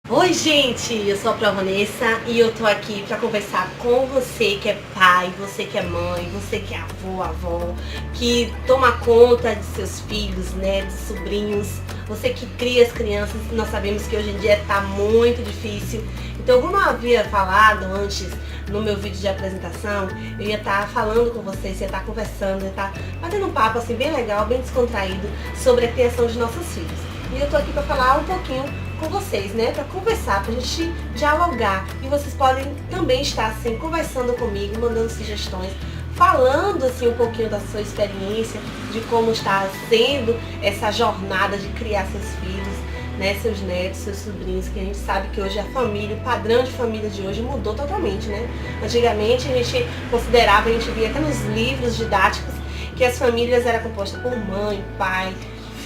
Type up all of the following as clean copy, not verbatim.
Oi gente, eu sou a Vanessa e eu tô aqui pra conversar com você que é pai, você que é mãe, você que é avó, que toma conta de seus filhos, né, de sobrinhos, você que cria as crianças. Nós sabemos que hoje em dia tá muito difícil. Então, como eu havia falado antes no meu vídeo de apresentação, eu ia estar falando com vocês, ia estar conversando, ia estar batendo um papo assim bem legal, bem descontraído sobre a criação de nossos filhos. E eu tô aqui pra falar um pouquinho com vocês, né, para conversar, pra gente dialogar. E vocês podem também estar assim conversando comigo, mandando sugestões, falando assim um pouquinho da sua experiência, de como está sendo essa jornada de criar seus filhos, né, seus netos, seus sobrinhos, que a gente sabe que hoje a família, o padrão de família de hoje mudou totalmente, né? Antigamente a gente considerava, a gente via até nos livros didáticos que as famílias eram compostas por mãe, pai,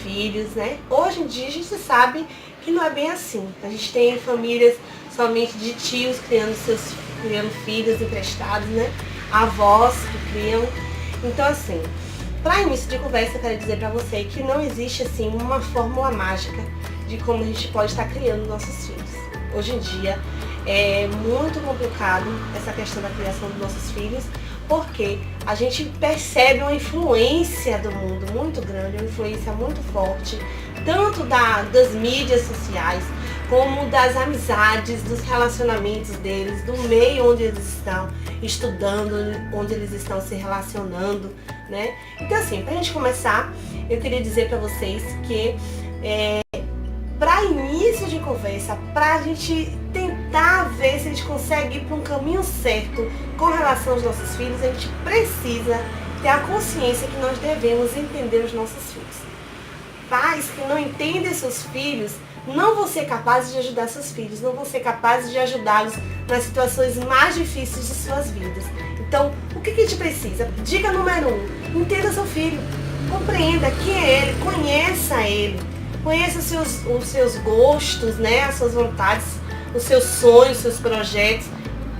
filhos, né? Hoje em dia a gente sabe que não é bem assim. A gente tem famílias somente de tios criando filhos emprestados, né? Avós que criam. Então assim, para início de conversa eu quero dizer para você que não existe assim uma fórmula mágica de como a gente pode estar criando nossos filhos. Hoje em dia é muito complicado essa questão da criação dos nossos filhos, porque a gente percebe uma influência do mundo muito grande, uma influência muito forte, tanto das mídias sociais, como das amizades, dos relacionamentos deles, do meio onde eles estão estudando, onde eles estão se relacionando, né? Então assim, pra gente começar, eu queria dizer para vocês que para início de conversa, para a gente tentar ver se a gente consegue ir para um caminho certo com relação aos nossos filhos, a gente precisa ter a consciência que nós devemos entender os nossos filhos. Pais que não entendem seus filhos não vão ser capazes de ajudar seus filhos, não vão ser capazes de ajudá-los nas situações mais difíceis de suas vidas. Então, o que a gente precisa? Dica número 1, entenda seu filho, compreenda quem é ele, conheça ele. Conheça os seus gostos, né, as suas vontades, os seus sonhos, os seus projetos.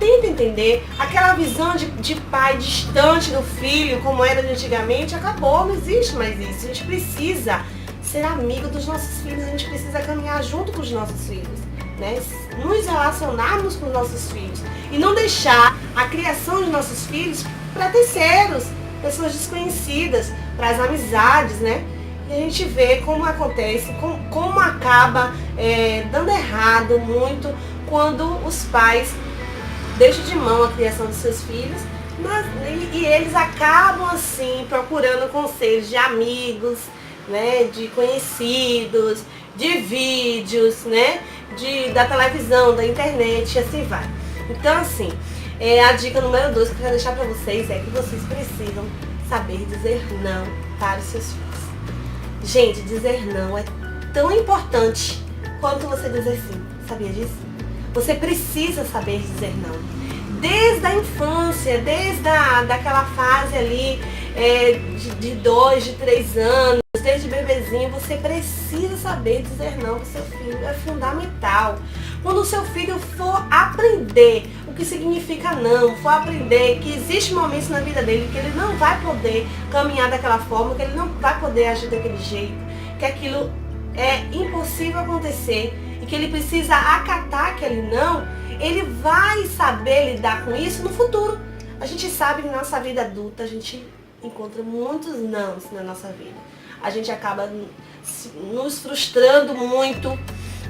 Tenta entender. Aquela visão de pai distante do filho, como era de antigamente, acabou, não existe mais isso. A gente precisa ser amigo dos nossos filhos, a gente precisa caminhar junto com os nossos filhos, né? Nos relacionarmos com os nossos filhos e não deixar a criação dos nossos filhos para terceiros, pessoas desconhecidas, para as amizades, né? E a gente vê como acontece, como acaba dando errado muito quando os pais deixam de mão a criação dos seus filhos, e eles acabam assim procurando conselhos de amigos, né, de conhecidos, de vídeos, né, da televisão, da internet, e assim vai. Então assim, a dica número 2 que eu quero deixar para vocês é que vocês precisam saber dizer não para os seus filhos. Gente, dizer não é tão importante quanto você dizer sim. Sabia disso? Você precisa saber dizer não. Desde a infância, desde daquela fase ali de 2, de 3 anos, desde bebezinho, você precisa saber dizer não para o seu filho. É fundamental. Quando o seu filho for aprender o que significa não, for aprender que existe momentos na vida dele que ele não vai poder caminhar daquela forma, que ele não vai poder agir daquele jeito, que aquilo é impossível acontecer e que ele precisa acatar aquele não, ele vai saber lidar com isso no futuro. A gente sabe que na nossa vida adulta a gente encontra muitos nãos na nossa vida. A gente acaba nos frustrando muito,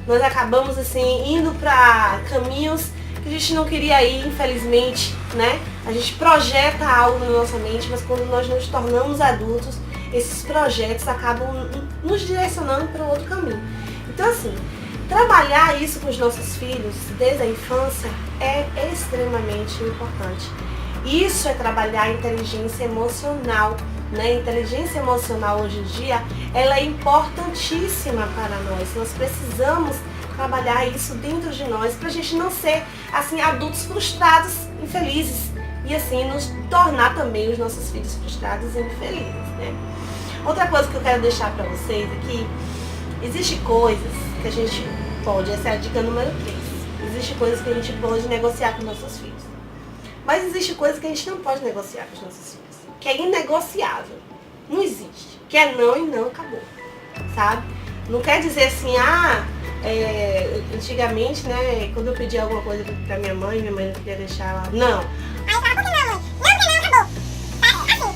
nós acabamos assim indo para caminhos que a gente não queria ir, infelizmente, né? A gente projeta algo na nossa mente, mas quando nós nos tornamos adultos, esses projetos acabam nos direcionando para outro caminho. Então assim, trabalhar isso com os nossos filhos desde a infância é extremamente importante. Isso é trabalhar a inteligência emocional, né? Inteligência emocional hoje em dia, ela é importantíssima para nós. Nós precisamos trabalhar isso dentro de nós para a gente não ser assim adultos frustrados, infelizes, e assim nos tornar também os nossos filhos frustrados e infelizes, né? Outra coisa que eu quero deixar para vocês aqui, existe coisas que a gente pode, essa é a dica número 3, existe coisas que a gente pode negociar com nossos filhos, mas existe coisas que a gente não pode negociar com os nossos filhos, que é inegociável, não existe, que é não e não, acabou, sabe? Não quer dizer assim, Antigamente, né, quando eu pedia alguma coisa pra minha mãe não queria deixar ela. Não. Aí eu falava, por que não, mãe? Não, porque não, acabou.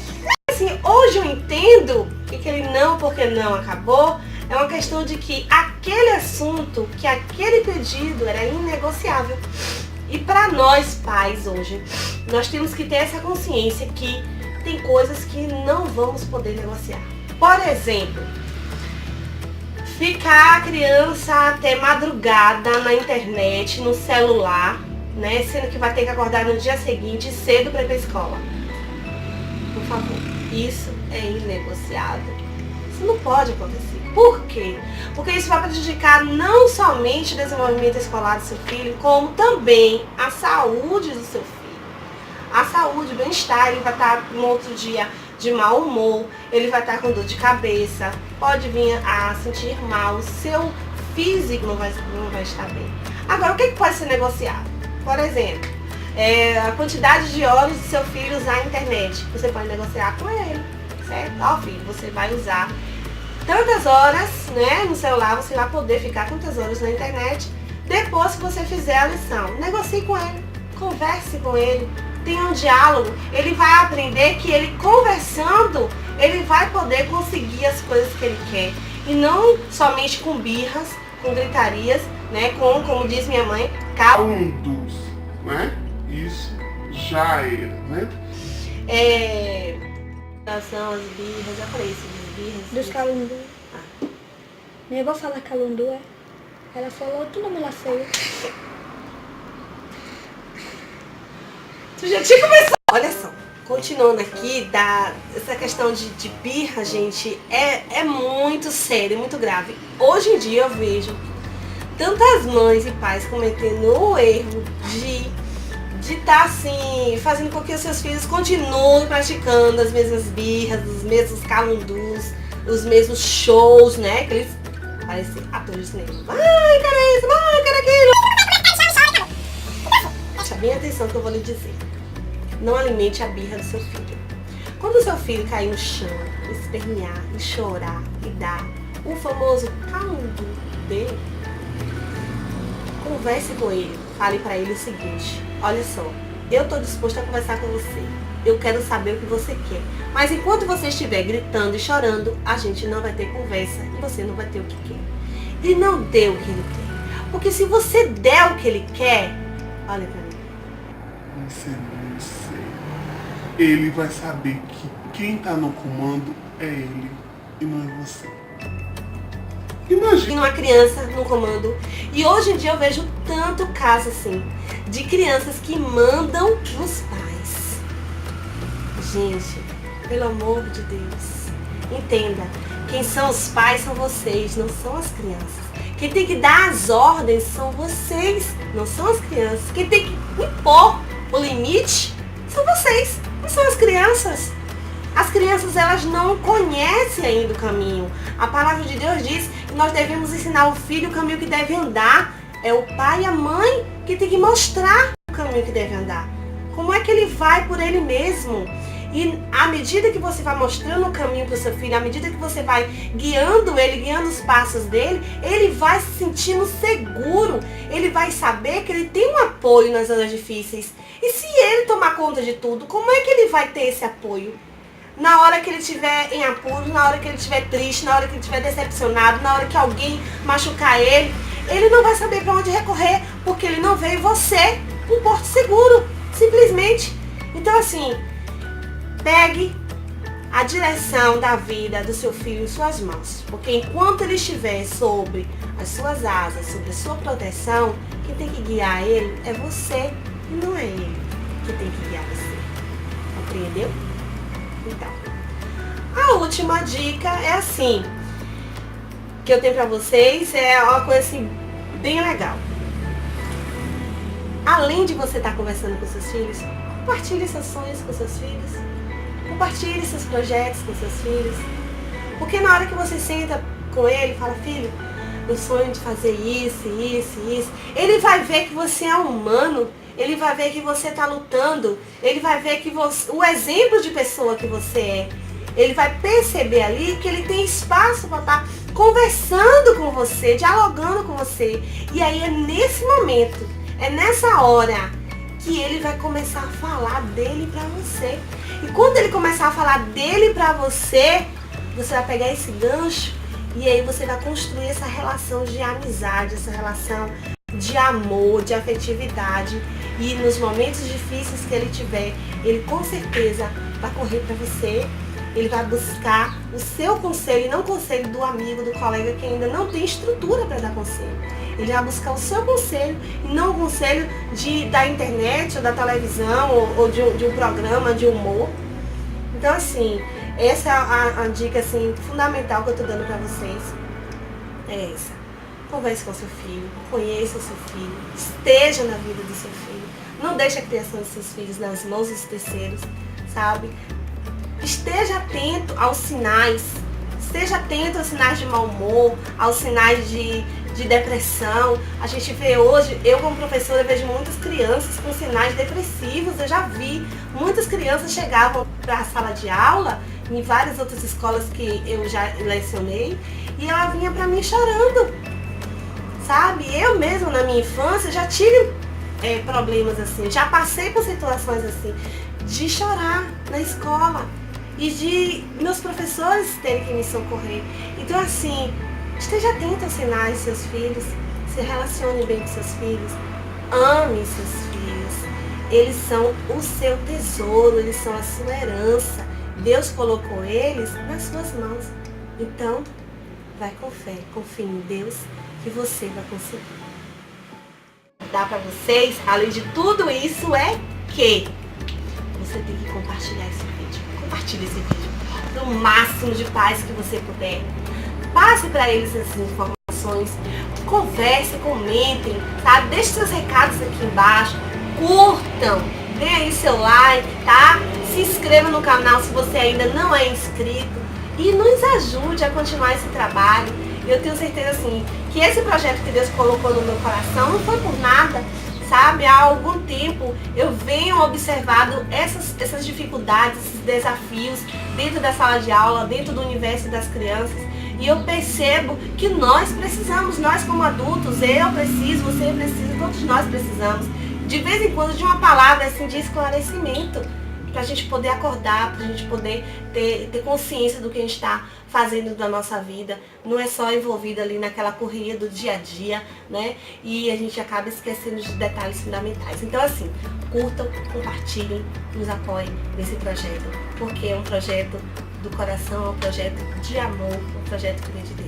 Assim, hoje eu entendo que aquele não, porque não acabou, é uma questão de que aquele assunto, que aquele pedido era inegociável. E para nós pais hoje, nós temos que ter essa consciência que tem coisas que não vamos poder negociar. Por exemplo, ficar a criança até madrugada na internet, no celular, né? Sendo que vai ter que acordar no dia seguinte cedo para ir para a escola. Por favor, isso é inegociável. Isso não pode acontecer. Por quê? Porque isso vai prejudicar não somente o desenvolvimento escolar do seu filho, como também a saúde do seu filho. A saúde, o bem-estar, ele vai estar no outro dia de mau humor, ele vai estar com dor de cabeça, pode vir a sentir mal, o seu físico não vai estar bem. Agora, o que pode ser negociado? Por exemplo, a quantidade de horas do seu filho usar a internet. Você pode negociar com ele, certo? Ó, filho, você vai usar tantas horas, né, no celular, você vai poder ficar tantas horas na internet depois que você fizer a lição. Negocie com ele, converse com ele, tenha um diálogo. Ele vai aprender que ele conversando, ele vai poder conseguir as coisas que ele quer. E não somente com birras, com gritarias, né, como diz minha mãe, calundos, né? Isso já era, né? São as birras, já falei isso. Dos calundu. Minha avó fala calundu, é? Ela falou outro nome lá feio. Tu já tinha começado. Olha só, continuando aqui, essa questão de birra, gente, é muito sério, muito grave. Hoje em dia eu vejo tantas mães e pais cometendo o erro de estar assim, fazendo com que os seus filhos continuem praticando as mesmas birras, os mesmos calundus, os mesmos shows, né? Que eles parecem atores de cinema. Ai, cara isso, ai, cara aquilo. Preste bem atenção que eu vou lhe dizer. Não alimente a birra do seu filho. Quando o seu filho cair no chão, espernear, e chorar, e dar o famoso calundu dele, converse com ele. Fale para ele o seguinte: olha só, eu estou disposta a conversar com você. Eu quero saber o que você quer. Mas enquanto você estiver gritando e chorando, a gente não vai ter conversa e você não vai ter o que quer. E não dê o que ele quer. Porque se você der o que ele quer, olha para mim. Você não sei. Ele vai saber que quem está no comando é ele e não é você. Imagina uma criança no comando. E hoje em dia eu vejo tanto caso assim, de crianças que mandam nos pais. Gente, pelo amor de Deus, entenda, quem são os pais são vocês, não são as crianças. Quem tem que dar as ordens são vocês, não são as crianças. Quem tem que impor o limite são vocês, não são as crianças. As crianças, elas não conhecem ainda o caminho. A palavra de Deus diz que nós devemos ensinar o filho o caminho que deve andar. É o pai e a mãe que tem que mostrar o caminho que deve andar. Como é que ele vai por ele mesmo? E à medida que você vai mostrando o caminho para o seu filho, à medida que você vai guiando ele, guiando os passos dele, ele vai se sentindo seguro. Ele vai saber que ele tem um apoio nas horas difíceis. E se ele tomar conta de tudo, como é que ele vai ter esse apoio? Na hora que ele estiver em apuros, na hora que ele estiver triste, na hora que ele estiver decepcionado, na hora que alguém machucar ele, ele não vai saber para onde recorrer, porque ele não vê em você um porto seguro, simplesmente. Então assim, pegue a direção da vida do seu filho em suas mãos, porque enquanto ele estiver sobre as suas asas, sobre a sua proteção, quem tem que guiar ele é você, e não é ele que tem que guiar você. Compreendeu? Então, a última dica é assim, que eu tenho pra vocês, é uma coisa assim, bem legal. Além de você estar conversando com seus filhos, compartilhe seus sonhos com seus filhos, compartilhe seus projetos com seus filhos, porque na hora que você senta com ele e fala, filho, eu sonho de fazer isso, isso, isso, ele vai ver que você é humano. Ele vai ver que você está lutando, ele vai ver que você, o exemplo de pessoa que você é, ele vai perceber ali que ele tem espaço para estar conversando com você, dialogando com você. E aí é nesse momento, é nessa hora que ele vai começar a falar dele pra você. E quando ele começar a falar dele pra você, você vai pegar esse gancho e aí você vai construir essa relação de amizade, essa relação de amor, de afetividade. E nos momentos difíceis que ele tiver, ele com certeza vai correr para você. Ele vai buscar o seu conselho, e não o conselho do amigo, do colega que ainda não tem estrutura para dar conselho. Ele vai buscar o seu conselho e não o conselho da internet, ou da televisão, ou de um programa de humor. Então, assim, essa é a dica assim, fundamental que eu estou dando para vocês. É essa. Converse com seu filho, conheça o seu filho, esteja na vida do seu filho. Não deixe a criação dos seus filhos nas mãos dos terceiros, sabe? Esteja atento aos sinais. Esteja atento aos sinais de mau humor, aos sinais de depressão. A gente vê hoje, eu como professora vejo muitas crianças com sinais depressivos. Eu já vi, muitas crianças chegavam para a sala de aula, em várias outras escolas que eu já lecionei, e ela vinha para mim chorando, sabe? Eu mesma na minha infância já tive problemas assim, já passei por situações assim, de chorar na escola e de meus professores terem que me socorrer. Então assim, esteja atento aos sinais dos seus filhos, se relacione bem com seus filhos, ame seus filhos. Eles são o seu tesouro, eles são a sua herança. Deus colocou eles nas suas mãos. Então, vai com fé, confie em Deus que você vai conseguir. Dá para vocês, além de tudo isso, é que você tem que compartilhar esse vídeo. Compartilhe esse vídeo no máximo de paz que você puder. Passe para eles essas informações, converse, comentem, tá? Deixe seus recados aqui embaixo, curtam, dê aí seu like, tá? Se inscreva no canal se você ainda não é inscrito e nos ajude a continuar esse trabalho. Eu tenho certeza assim que esse projeto que Deus colocou no meu coração não foi por nada, sabe? Há algum tempo eu venho observando essas dificuldades, esses desafios dentro da sala de aula, dentro do universo das crianças. E eu percebo que nós precisamos, nós como adultos, eu preciso, você precisa, todos nós precisamos, de vez em quando, de uma palavra assim, de esclarecimento, para a gente poder acordar, para a gente poder ter consciência do que a gente está fazendo da nossa vida. Não é só envolvida ali naquela correria do dia a dia, né? E a gente acaba esquecendo de detalhes fundamentais. Então assim, curtam, compartilhem, nos apoiem nesse projeto, porque é um projeto do coração, é um projeto de amor, um projeto que vem de Deus.